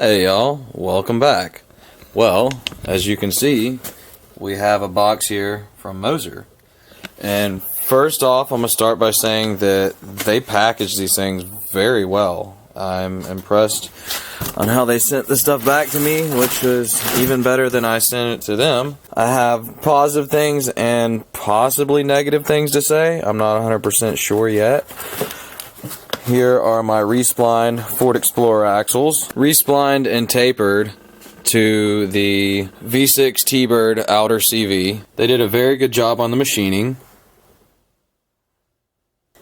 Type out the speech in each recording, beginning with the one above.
Hey y'all, welcome back. Well, as you can see, we have a box here from Moser. And first off, I'm going to start by saying that they package these things very well. I'm impressed on how they sent the stuff back to me, which was even better than I sent it to them. I have positive things and possibly negative things to say. I'm not 100% sure yet. Here are my Respline Ford Explorer axles, resplined and tapered to the V6 T-Bird outer CV. They did a very good job on the machining.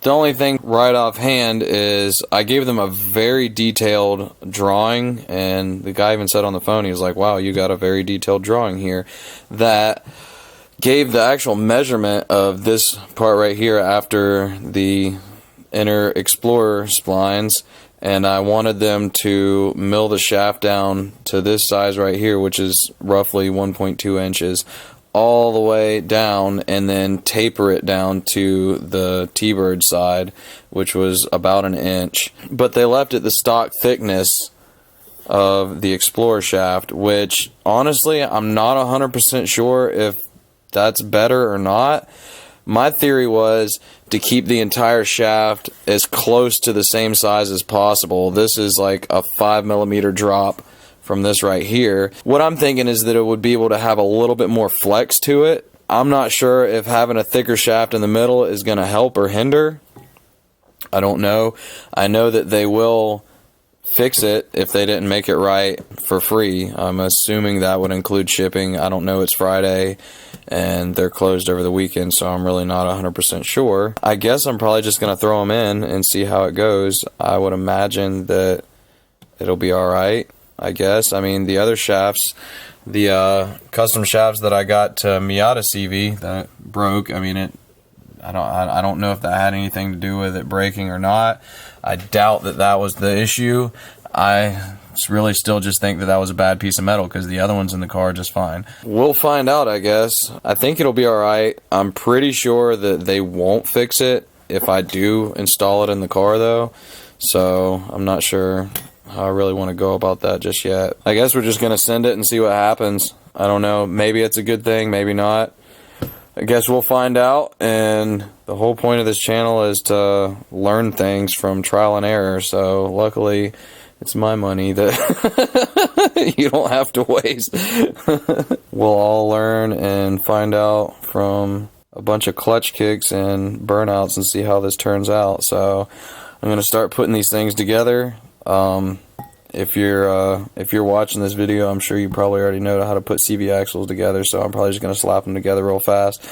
The only thing right offhand is I gave them a very detailed drawing, and the guy even said on the phone, he was like, wow, you got a very detailed drawing here. That gave the actual measurement of this part right here after the inner Explorer splines, and I wanted them to mill the shaft down to this size right here, which is roughly 1.2 inches, all the way down, and then taper it down to the T-Bird side, which was about an inch. But they left it the stock thickness of the Explorer shaft, which honestly I'm not 100% sure if that's better or not. My theory was to keep the entire shaft as close to the same size as possible. This is like a 5mm drop from this right here. What I'm thinking is that it would be able to have a little bit more flex to it. I'm not sure if having a thicker shaft in the middle is going to help or hinder. I don't know. I know that they will fix it if they didn't make it right for free. I'm assuming that would include shipping. I don't know. It's Friday and they're closed over the weekend, so I'm really not 100% sure. I guess I'm probably just going to throw them in and see how it goes. I would imagine that it'll be alright, I guess. I mean, the other shafts, the custom shafts that I got to Miata CV that broke, I mean, I don't know if that had anything to do with it breaking or not. I doubt that that was the issue. I really still just think that that was a bad piece of metal because the other one's in the car just fine. We'll find out, I guess. I think it'll be alright. I'm pretty sure that they won't fix it if I do install it in the car though. So I'm not sure how I really want to go about that just yet. I guess we're just going to send it and see what happens. I don't know. Maybe it's a good thing, maybe not. I guess we'll find out, and the whole point of this channel is to learn things from trial and error, so luckily it's my money that you don't have to waste. We'll all learn and find out from a bunch of clutch kicks and burnouts and see how this turns out. So I'm going to start putting these things together. If you're watching this video, I'm sure you probably already know how to put CV axles together, so I'm probably just going to slap them together real fast.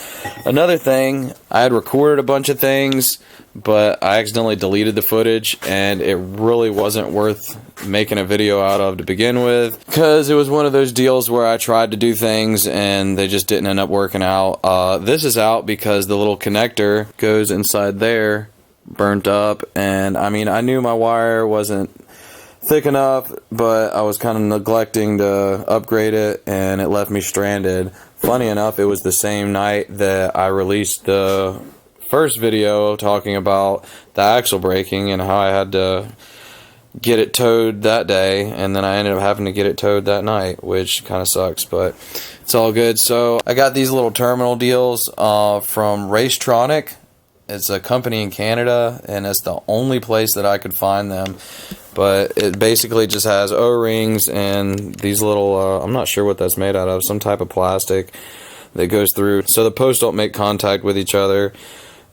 Another thing, I had recorded a bunch of things, but I accidentally deleted the footage, and it really wasn't worth making a video out of to begin with, because it was one of those deals where I tried to do things and they just didn't end up working out. This is out because the little connector goes inside there, burnt up, and I mean, I knew my wire wasn't thick enough, but I was kind of neglecting to upgrade it, and it left me stranded. Funny enough, it was the same night that I released the first video talking about the axle breaking and how I had to get it towed that day, and then I ended up having to get it towed that night, which kind of sucks, but it's all good. So I got these little terminal deals from Racetronic. It's a company in Canada, and it's the only place that I could find them. But it basically just has O-rings and these little, I'm not sure what that's made out of, some type of plastic that goes through, so the posts don't make contact with each other.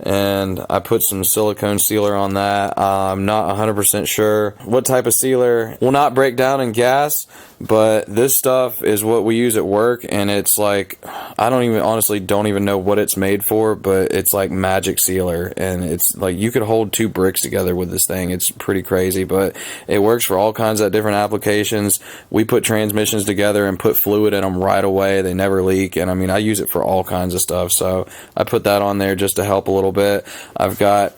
And I put some silicone sealer on that. I'm not 100% sure what type of sealer will not break down in gas, but this stuff is what we use at work, and it's like, I honestly don't even know what it's made for, but it's like magic sealer, and it's like you could hold 2 bricks together with this thing. It's pretty crazy, but it works for all kinds of different applications. We put transmissions together and put fluid in them right away. They never leak, and I mean, I use it for all kinds of stuff, so I put that on there just to help a little bit. I've got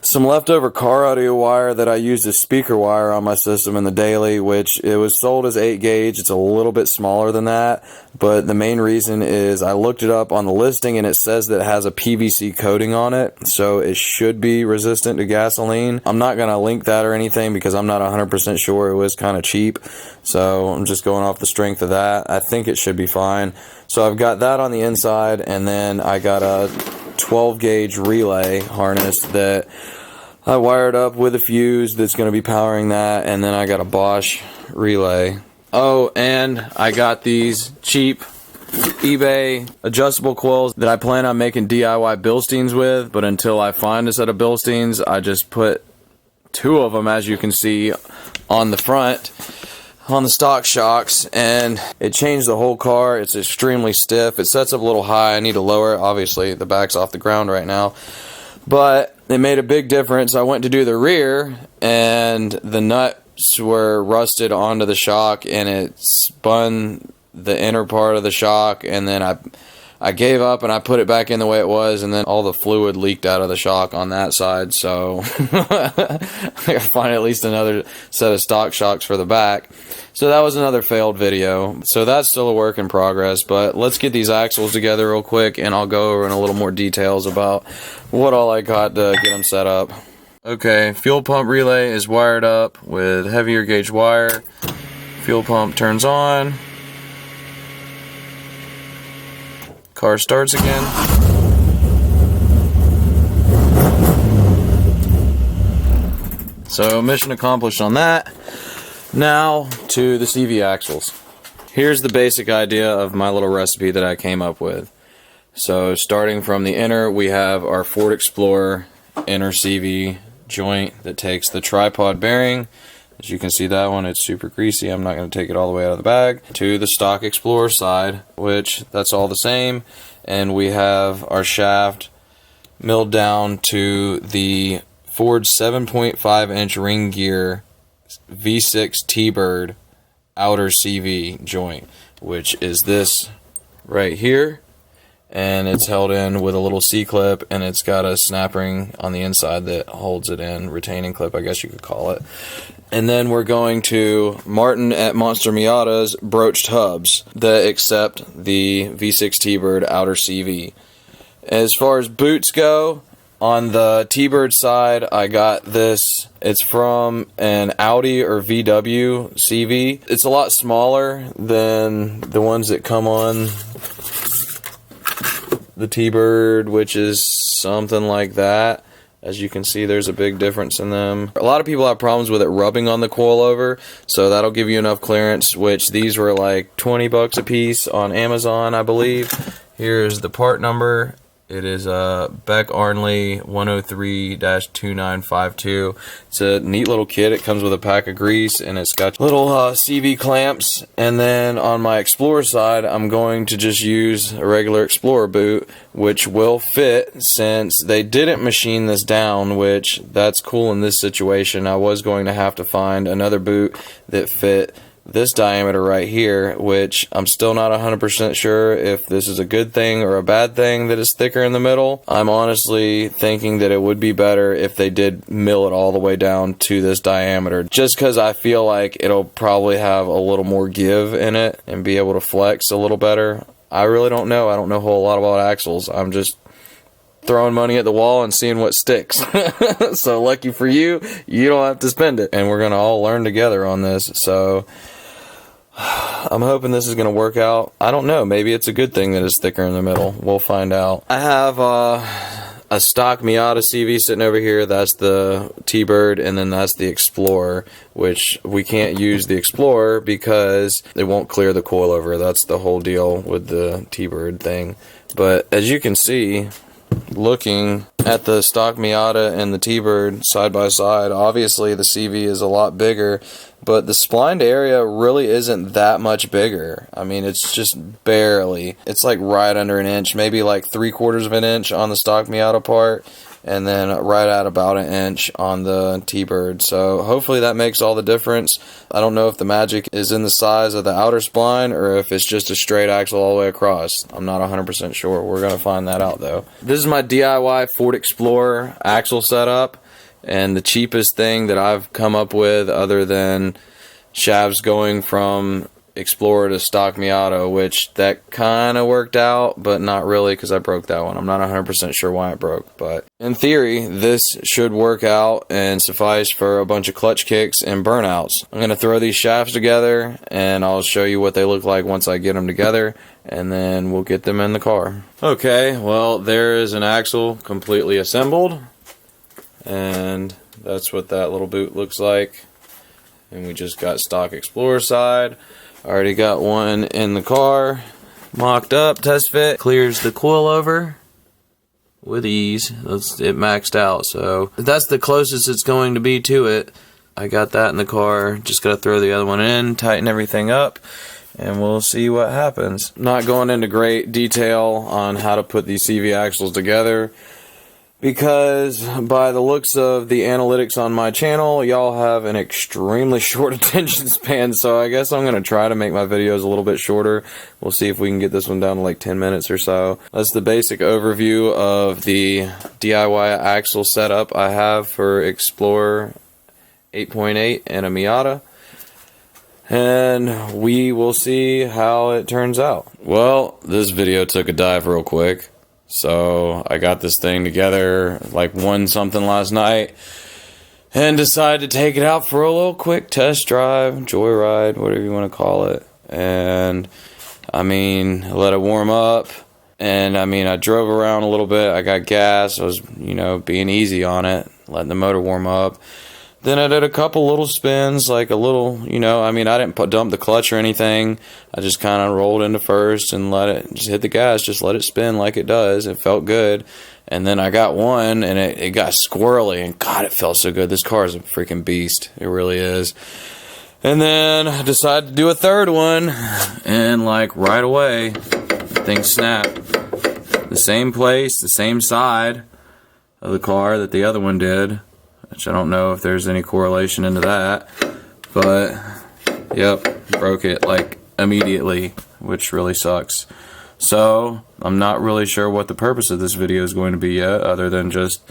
some leftover car audio wire that I used as speaker wire on my system in the daily, which it was sold as 8 gauge. It's a little bit smaller than that, but the main reason is I looked it up on the listing and it says that it has a PVC coating on it, so it should be resistant to gasoline. I'm not going to link that or anything because I'm not 100% sure. It was kind of cheap, so I'm just going off the strength of that. I think it should be fine. So I've got that on the inside, and then I got a 12 gauge relay harness that I wired up with a fuse that's going to be powering that, and then I got a Bosch relay. Oh, and I got these cheap eBay adjustable coils that I plan on making DIY Bilsteins with, but until I find a set of Bilsteins, I just put 2 of them, as you can see, on the front on the stock shocks, and it changed the whole car. It's extremely stiff. It sets up a little high. I need to lower it. Obviously, the back's off the ground right now, but it made a big difference. I went to do the rear, and the nuts were rusted onto the shock, and it spun the inner part of the shock, and then I gave up and I put it back in the way it was, and then all the fluid leaked out of the shock on that side, so I gotta find at least another set of stock shocks for the back. So that was another failed video. So that's still a work in progress, but let's get these axles together real quick and I'll go over in a little more details about what all I got to get them set up. Okay, fuel pump relay is wired up with heavier gauge wire. Fuel pump turns on. Car starts again. So mission accomplished on that. Now to the CV axles. Here's the basic idea of my little recipe that I came up with. So starting from the inner, we have our Ford Explorer inner CV joint that takes the tripod bearing. As you can see, that one, it's super greasy. I'm not going to take it all the way out of the bag. To the stock Explorer side, which that's all the same. And we have our shaft milled down to the Ford 7.5 inch ring gear V6 T-Bird outer CV joint, which is this right here. And it's held in with a little C-clip, and it's got a snap ring on the inside that holds it in, retaining clip, I guess you could call it. And then we're going to Martin at Monster Miata's broached hubs that accept the V6 T-Bird outer CV. As far as boots go, on the T-Bird side, I got this. It's from an Audi or VW CV. It's a lot smaller than the ones that come on the T-Bird, which is something like that. As you can see, there's a big difference in them. A lot of people have problems with it rubbing on the coilover, so that'll give you enough clearance, which these were like 20 bucks a piece on Amazon, I believe. Here's the part number. It is Beck Arnley 103-2952. It's a neat little kit. It comes with a pack of grease, and it's got little CV clamps. And then on my Explorer side, I'm going to just use a regular Explorer boot, which will fit since they didn't machine this down, which that's cool in this situation. I was going to have to find another boot that fit this diameter right here, which I'm still not 100% sure if this is a good thing or a bad thing that it's thicker in the middle. I'm honestly thinking that it would be better if they did mill it all the way down to this diameter, just because I feel like it'll probably have a little more give in it and be able to flex a little better. I really don't know. I don't know a whole lot about axles. I'm just throwing money at the wall and seeing what sticks. So lucky for you, you don't have to spend it. And we're going to all learn together on this. So I'm hoping this is going to work out. I don't know. Maybe it's a good thing that it's thicker in the middle. We'll find out. I have a stock Miata CV sitting over here. That's the T-Bird, and then that's the Explorer, which we can't use the Explorer because it won't clear the coilover. That's the whole deal with the T-Bird thing. But as you can see, looking at the stock Miata and the T-Bird side by side, obviously the CV is a lot bigger, but the splined area really isn't that much bigger. I mean, it's just barely. It's like right under an inch, maybe like 3/4 of an inch on the stock Miata part, and then right at about an inch on the T-Bird. So hopefully that makes all the difference. I don't know if the magic is in the size of the outer spline or if it's just a straight axle all the way across. I'm not 100% sure. We're going to find that out though. This is my DIY Ford Explorer axle setup. And the cheapest thing that I've come up with, other than shafts going from Explorer to stock Miata, which that kind of worked out, but not really, because I broke that one. I'm not 100% sure why it broke, but in theory, this should work out and suffice for a bunch of clutch kicks and burnouts. I'm going to throw these shafts together, and I'll show you what they look like once I get them together, and then we'll get them in the car. Okay, well, there is an axle completely assembled, and that's what that little boot looks like. And we just got stock Explorer side. Already got one in the car, mocked up, test fit, clears the coil over with ease. It maxed out, so that's the closest it's going to be to it. I got that in the car, just gotta throw the other one in, tighten everything up, and we'll see what happens. Not going into great detail on how to put these CV axles together, because by the looks of the analytics on my channel, y'all have an extremely short attention span, so I guess I'm going to try to make my videos a little bit shorter. We'll see if we can get this one down to like 10 minutes or so. That's the basic overview of the DIY axle setup I have for Explorer 8.8 and a Miata. And we will see how it turns out. Well, this video took a dive real quick. So I got this thing together like 1 something last night and decided to take it out for a little quick test drive, joyride, whatever you want to call it. And I mean, let it warm up. And I mean, I drove around a little bit. I got gas. I was, being easy on it, letting the motor warm up. Then I did a couple little spins, like a little, I didn't dump the clutch or anything. I just kind of rolled into first and just hit the gas, just let it spin like it does. It felt good. And then I got one, and it got squirrely, and God, it felt so good. This car is a freaking beast. It really is. And then I decided to do a third one, and like right away, the thing snapped. The same place, the same side of the car that the other one did. Which I don't know if there's any correlation into that, but yep, broke it like immediately, which really sucks. So I'm not really sure what the purpose of this video is going to be yet, other than just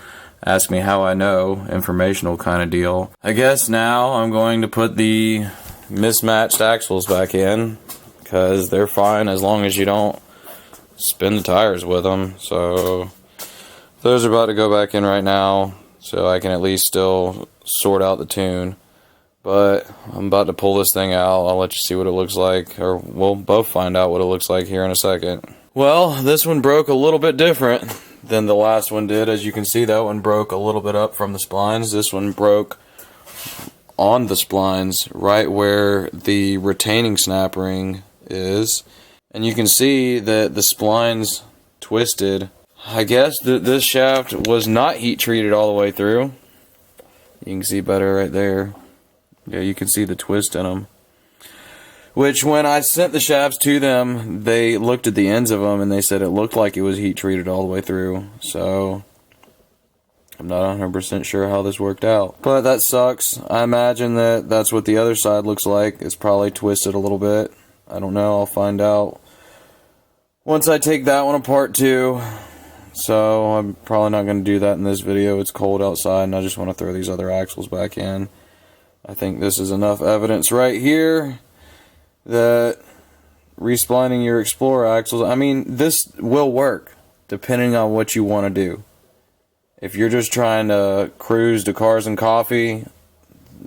ask me how I know, informational kind of deal. I guess now I'm going to put the mismatched axles back in, because they're fine as long as you don't spin the tires with them. So those are about to go back in right now, so I can at least still sort out the tune. But I'm about to pull this thing out. I'll let you see what it looks like, or we'll both find out what it looks like here in a second. Well, this one broke a little bit different than the last one did. As you can see, that one broke a little bit up from the splines. This one broke on the splines, right where the retaining snap ring is. And you can see that the splines twisted. I guess this shaft was not heat treated all the way through. You can see better right there. Yeah, you can see the twist in them. Which, when I sent the shafts to them, they looked at the ends of them and they said it looked like it was heat treated all the way through. So I'm not 100% sure how this worked out. But that sucks. I imagine that that's what the other side looks like. It's probably twisted a little bit. I don't know. I'll find out once I take that one apart too. So I'm probably not going to do that in this video. It's cold outside and I just want to throw these other axles back in. I think this is enough evidence right here that resplining your Explorer axles, I mean, this will work depending on what you want to do. If you're just trying to cruise to Cars and Coffee,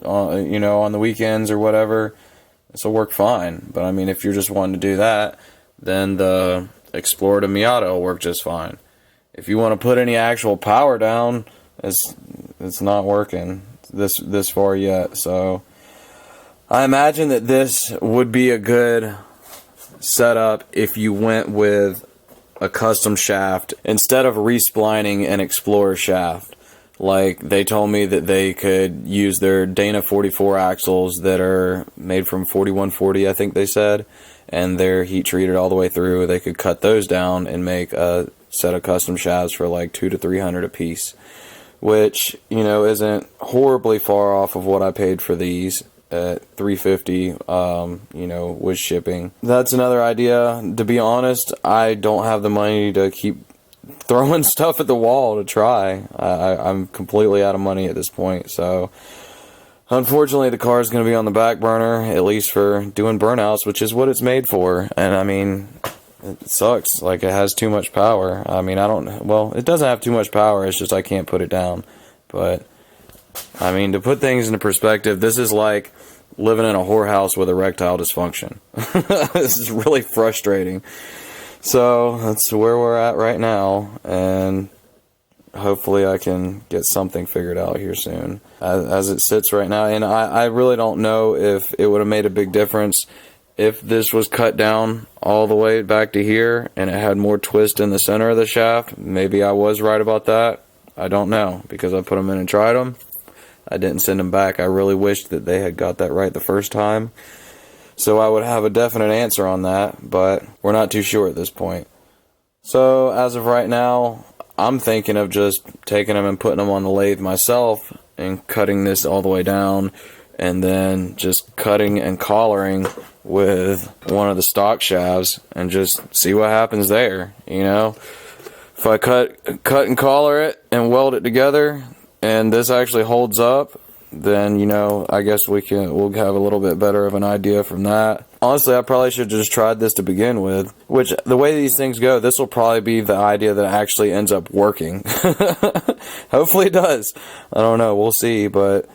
on the weekends or whatever, this will work fine. But I mean, if you're just wanting to do that, then the Explorer to Miata will work just fine. If you want to put any actual power down, it's not working this far yet. So I imagine that this would be a good setup if you went with a custom shaft instead of resplining an Explorer shaft. Like, they told me that they could use their Dana 44 axles that are made from 4140, I think they said, and they're heat treated all the way through. They could cut those down and make a set of custom shafts for like $200 to $300 a piece, which, isn't horribly far off of what I paid for these at $350, with shipping. That's another idea. To be honest, I don't have the money to keep throwing stuff at the wall to try. I'm completely out of money at this point, so unfortunately the car is going to be on the back burner, at least for doing burnouts, which is what it's made for. And I mean, it sucks. Like, it has too much power. I mean, well, it doesn't have too much power, it's just I can't put it down. But I mean, to put things into perspective, this is like living in a whorehouse with erectile dysfunction. This is really frustrating. So that's where we're at right now, and hopefully I can get something figured out here soon. As it sits right now, and I really don't know if it would have made a big difference if this was cut down all the way back to here and it had more twist in the center of the shaft. Maybe I was right about that. I don't know, because I put them in and tried them. I didn't send them back. I really wished that they had got that right the first time, so I would have a definite answer on that, but we're not too sure at this point. So as of right now, I'm thinking of just taking them and putting them on the lathe myself and cutting this all the way down, and then just cutting and collaring with one of the stock shafts and just see what happens there. You know, if I cut and collar it and weld it together and this actually holds up, then, you know, I guess we'll have a little bit better of an idea from that. Honestly, I probably should have just tried this to begin with, which, the way these things go, this will probably be the idea that actually ends up working. Hopefully it does. I don't know, we'll see, but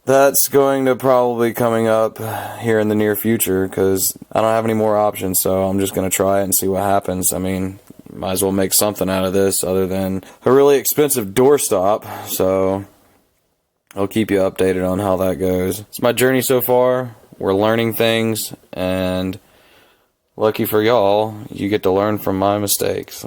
that's going to probably coming up here in the near future, because I don't have any more options, so I'm just going to try it and see what happens. I mean, might as well make something out of this other than a really expensive doorstop, so I'll keep you updated on how that goes. It's my journey so far. We're learning things, and lucky for y'all, you get to learn from my mistakes.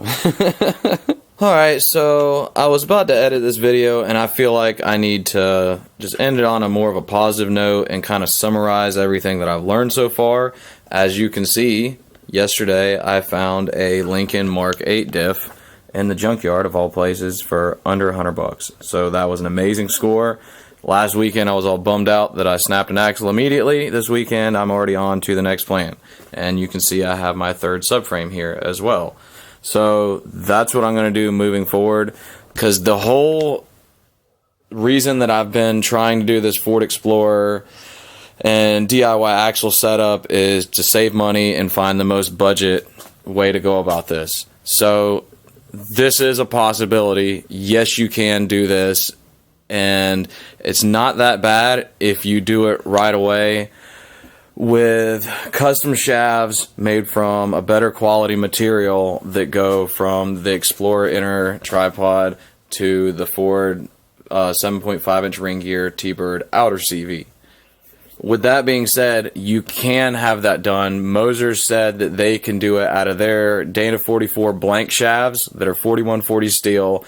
Alright, so I was about to edit this video, and I feel like I need to just end it on a more of a positive note and kind of summarize everything that I've learned so far. As you can see, yesterday I found a Lincoln Mark 8 diff in the junkyard of all places for under $100. So that was an amazing score. Last weekend I was all bummed out that I snapped an axle immediately. This weekend I'm already on to the next plant. And you can see I have my third subframe here as well. So that's what I'm going to do moving forward, because the whole reason that I've been trying to do this Ford Explorer and DIY axle setup is to save money and find the most budget way to go about this. So this is a possibility. Yes, you can do this, and it's not that bad if you do it right away with custom shafts made from a better quality material that go from the Explorer inner tripod to the Ford 7.5-inch ring gear T-Bird outer CV. With that being said, you can have that done. Moser's said that they can do it out of their Dana 44 blank shafts that are 4140 steel.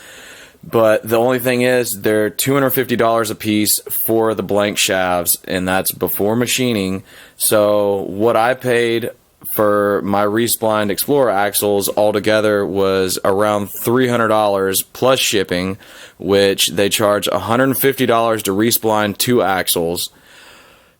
But the only thing is, they're $250 a piece for the blank shafts, and that's before machining. So what I paid for my resplined Explorer axles altogether was around $300 plus shipping, which they charge $150 to respline 2 axles.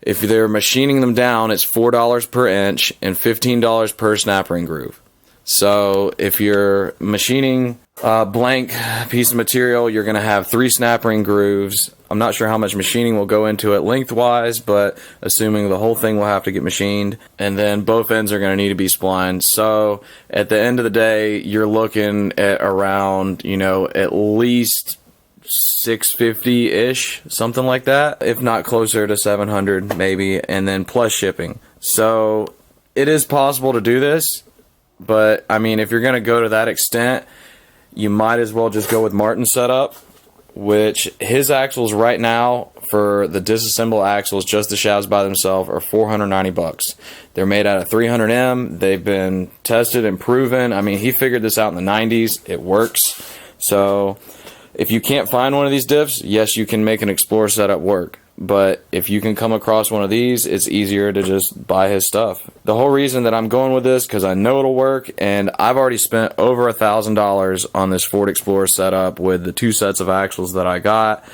If they're machining them down, it's $4 per inch and $15 per snap ring groove. So if you're machining a blank piece of material, you're going to have 3 snap ring grooves. I'm not sure how much machining will go into it lengthwise, but assuming the whole thing will have to get machined, and then both ends are going to need to be splined. So at the end of the day, you're looking at around, you know, at least $650-ish, something like that, if not closer to $700 maybe, and then plus shipping. So it is possible to do this, but I mean, if you're going to go to that extent, you might as well just go with Martin's setup, which his axles right now for the disassemble axles, just the shafts by themselves, are $490. They're made out of 300M. They've been tested and proven. I mean, he figured this out in the 90s. It works. So if you can't find one of these diffs, yes, you can make an Explorer setup work. But if you can come across one of these, it's easier to just buy his stuff. The whole reason that I'm going with this, because I know it'll work, and I've already spent over $1,000 on this Ford Explorer setup with the 2 sets of axles that I got.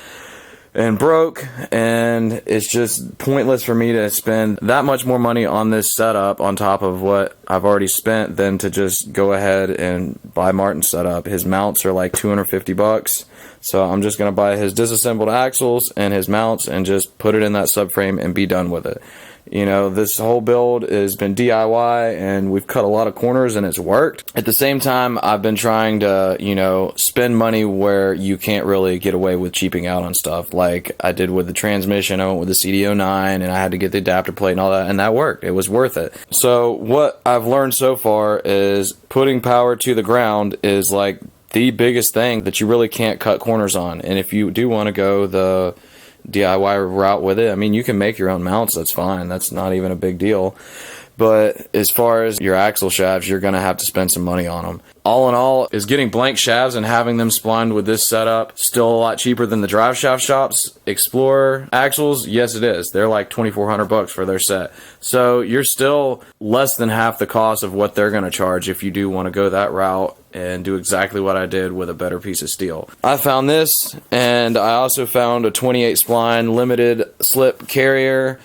and broke, and it's just pointless for me to spend that much more money on this setup on top of what I've already spent than to just go ahead and buy Martin's setup. His mounts are like $250, so I'm just going to buy his disassembled axles and his mounts and just put it in that subframe and be done with it. You know, this whole build has been DIY, and we've cut a lot of corners, and it's worked. At the same time, I've been trying to, you know, spend money where you can't really get away with cheaping out on stuff. Like I did with the transmission. I went with the CD09, and I had to get the adapter plate and all that, and that worked. It was worth it. So what I've learned so far is putting power to the ground is like the biggest thing that you really can't cut corners on. And if you do want to go the DIY route with it, I mean, you can make your own mounts. That's fine. That's not even a big deal. But as far as your axle shafts, you're going to have to spend some money on them. All in all, is getting blank shafts and having them splined with this setup still a lot cheaper than the drive shaft shops Explorer axles? Yes, it is. They're like $2,400 for their set. So you're still less than half the cost of what they're going to charge if you do want to go that route and do exactly what I did with a better piece of steel. I found this, and I also found a 28 spline limited slip carrier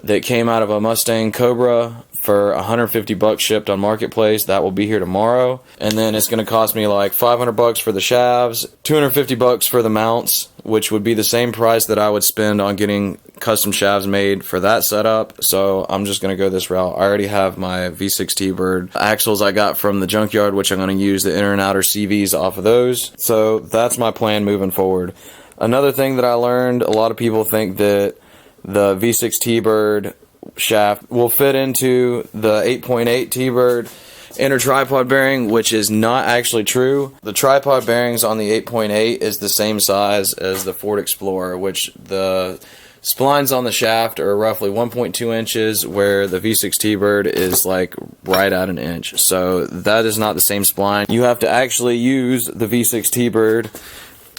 that came out of a Mustang Cobra for $150 shipped on Marketplace. That will be here tomorrow. And then it's going to cost me like $500 for the shafts, $250 for the mounts, which would be the same price that I would spend on getting custom shafts made for that setup. So I'm just going to go this route. I already have my V6 T-Bird axles I got from the junkyard, which I'm going to use the inner and outer CVs off of those. So that's my plan moving forward. Another thing that I learned, a lot of people think that the V6 T-Bird shaft will fit into the 8.8 T-Bird inner tripod bearing, which is not actually true. The tripod bearings on the 8.8 is the same size as the Ford Explorer, which the splines on the shaft are roughly 1.2 inches, where the V6 T-Bird is like right at an inch. So that is not the same spline. You have to actually use the V6 T-Bird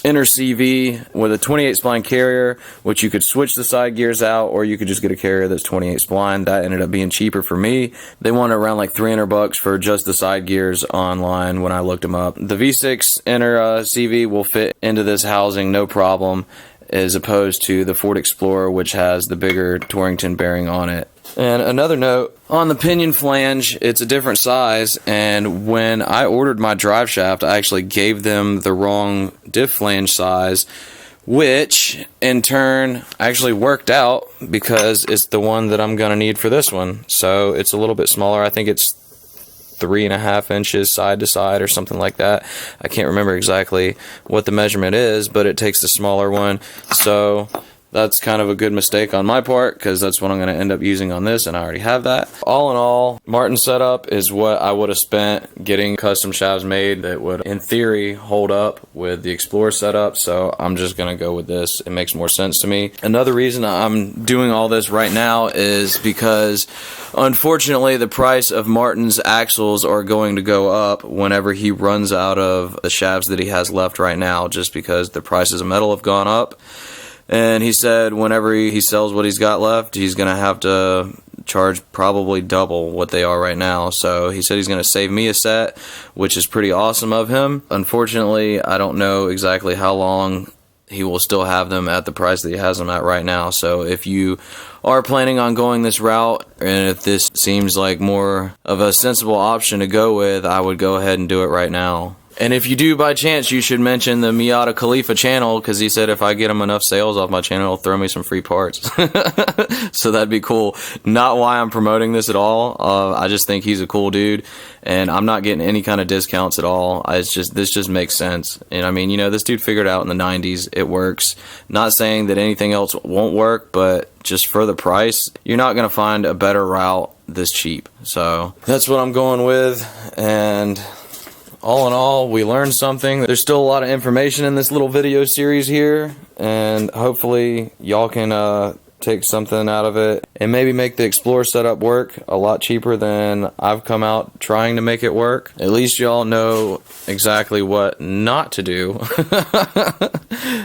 inner CV with a 28 spline carrier, which you could switch the side gears out, or you could just get a carrier that's 28 spline. That ended up being cheaper for me. They wanted around like $300 for just the side gears online when I looked them up. The V6 inner CV will fit into this housing no problem, as opposed to the Ford Explorer, which has the bigger Torrington bearing on it. And another note, on the pinion flange, it's a different size, and when I ordered my drive shaft, I actually gave them the wrong diff flange size, which in turn actually worked out because it's the one that I'm going to need for this one. So it's a little bit smaller. I think it's 3.5 inches side to side or something like that. I can't remember exactly what the measurement is, but it takes the smaller one. So that's kind of a good mistake on my part, because that's what I'm going to end up using on this, and I already have that. All in all, Martin's setup is what I would have spent getting custom shafts made that would, in theory, hold up with the Explorer setup, so I'm just going to go with this. It makes more sense to me. Another reason I'm doing all this right now is because, unfortunately, the price of Martin's axles are going to go up whenever he runs out of the shafts that he has left right now, just because the prices of metal have gone up. And he said whenever he sells what he's got left, he's going to have to charge probably double what they are right now. So he said he's going to save me a set, which is pretty awesome of him. Unfortunately, I don't know exactly how long he will still have them at the price that he has them at right now. So if you are planning on going this route, and if this seems like more of a sensible option to go with, I would go ahead and do it right now. And if you do by chance, you should mention the Miata Khalifa channel, because he said if I get him enough sales off my channel, he'll throw me some free parts. So that'd be cool. Not why I'm promoting this at all. I just think he's a cool dude, and I'm not getting any kind of discounts at all. This just makes sense. And I mean, you know, this dude figured out in the 90s. It works. Not saying that anything else won't work, but just for the price, you're not going to find a better route this cheap. So that's what I'm going with. And all in all, we learned something. There's still a lot of information in this little video series here, and hopefully y'all can take something out of it and maybe make the Explorer setup work a lot cheaper than I've come out trying to make it work. At least y'all know exactly what not to do.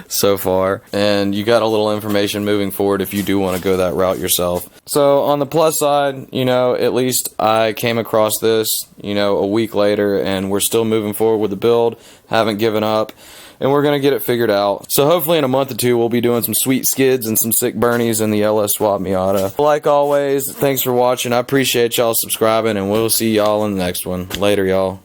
so far. And you got a little information moving forward if you do want to go that route yourself. So on the plus side, you know, at least I came across this, you know, a week later, and we're still moving forward with the build, haven't given up, and we're going to get it figured out. So hopefully in a month or two, we'll be doing some sweet skids and some sick burnies in the LS Swap Miata. Like always, thanks for watching. I appreciate y'all subscribing, and we'll see y'all in the next one. Later, y'all.